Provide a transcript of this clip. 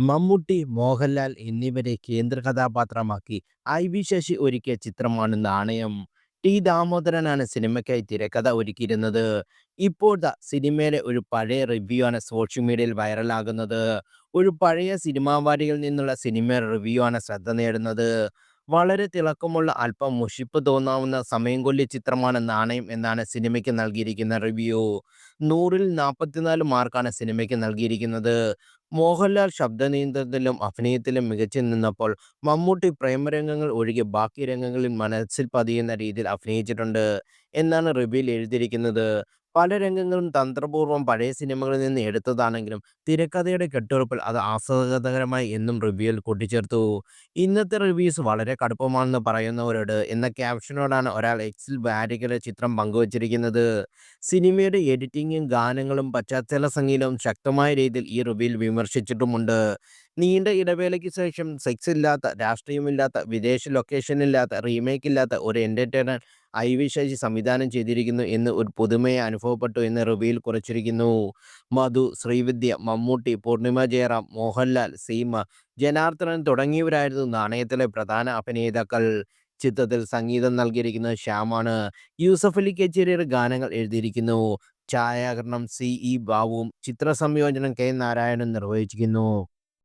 മമ്മൂട്ടി, മോഹൻലാൽ എന്നിവരെ കേന്ദ്ര കഥാപാത്രമാക്കി ഐ.വി. ശശി ഒരുക്കിയ ചിത്രമാണ് നാണയം. ടി. ദാമോദരനാണ് സിനിമയ്ക്കായി തിരക്കഥ ഒരുക്കിയിരുന്നത്. ഇപ്പോൾ സിനിമയുടെ ഒരു പഴയ റിവ്യൂ ആണ് സോഷ്യൽ മീഡിയയിൽ വൈറലാകുന്നത്. ഒരു പഴയ സിനിമാ വാരികയിൽ നിന്നുള്ള സിനിമയുടെ റിവ്യൂ ആണ് ശ്രദ്ധ നേടുന്നത്. വളരെ തിളക്കമുള്ള, അല്പം മുഷിപ്പ് തോന്നാവുന്ന സമയം കൊല്ലിയ ചിത്രമാണ് നാണയം എന്നാണ് സിനിമയ്ക്ക് നൽകിയിരിക്കുന്ന റിവ്യൂ. 100-ൽ 44 മാർക്കാണ് സിനിമയ്ക്ക് നൽകിയിരിക്കുന്നത്. മോഹൻലാൽ ശബ്ദ നിയന്ത്രണത്തിലും അഭിനയത്തിലും മികച്ചു നിന്നപ്പോൾ മമ്മൂട്ടി പ്രേമരംഗങ്ങൾ ഒഴികെ ബാക്കി രംഗങ്ങളിൽ മനസ്സിൽ പതിയുന്ന രീതിയിൽ അഭിനയിച്ചിട്ടുണ്ട് എന്നാണ് റിവ്യൂവിൽ എഴുതിയിരിക്കുന്നത്. പല രംഗങ്ങളും തന്ത്രപൂർവ്വം പഴയ സിനിമകളിൽ നിന്ന് എടുത്തതാണെങ്കിലും തിരക്കഥയുടെ കെട്ടുറപ്പിൽ അത് ആസ്വാദകരമായി എന്നും റിവ്യൂവിൽ കൂട്ടിച്ചേർത്തു. ഇന്നത്തെ റിവ്യൂസ് വളരെ കടുപ്പമാണെന്ന് പറയുന്നവരോട് എന്ന ക്യാപ്ഷനോടാണ് ഒരാൾ എക്സിൽ വാരികയിലെ ചിത്രം പങ്കുവച്ചിരിക്കുന്നത്. സിനിമയുടെ എഡിറ്റിംഗും ഗാനങ്ങളും പശ്ചാത്തല സംഗീതവും ശക്തമായ രീതിയിൽ ഈ റിവ്യൂവിൽ വിമർശിച്ചിട്ടുമുണ്ട്. നീണ്ട ഇടവേളയ്ക്ക് ശേഷം സെക്സ് ഇല്ലാത്ത, രാഷ്ട്രീയമില്ലാത്ത, വിദേശ ലൊക്കേഷനില്ലാത്ത, റീമേക്ക് ഇല്ലാത്ത ഒരു എന്റർടൈനർ ഐ.വി. ശശി സംവിധാനം ചെയ്തിരിക്കുന്നു എന്ന് ഒരു പുതുമയെ അനുഭവപ്പെട്ടു എന്ന് റിവ്യൂവിൽ കുറിച്ചിരിക്കുന്നു. മധു, ശ്രീവിദ്യ, മമ്മൂട്ടി, പൂർണിമ ജയറാം, മോഹൻലാൽ, സീമ, ജനാർദ്ദനൻ തുടങ്ങിയവരായിരുന്നു നാണയത്തിലെ പ്രധാന അഭിനേതാക്കൾ. ചിത്രത്തിൽ സംഗീതം നൽകിയിരിക്കുന്നത് ശ്യാമാണ്. യൂസഫ് അലി കേച്ചേരിയുടെ ഗാനങ്ങൾ എഴുതിയിരിക്കുന്നു. ഛായാഗ്രഹണം സി. ഇ. ബാബുവും ചിത്രസംയോജനം കെ. നാരായണനും നിർവഹിച്ചിരിക്കുന്നു.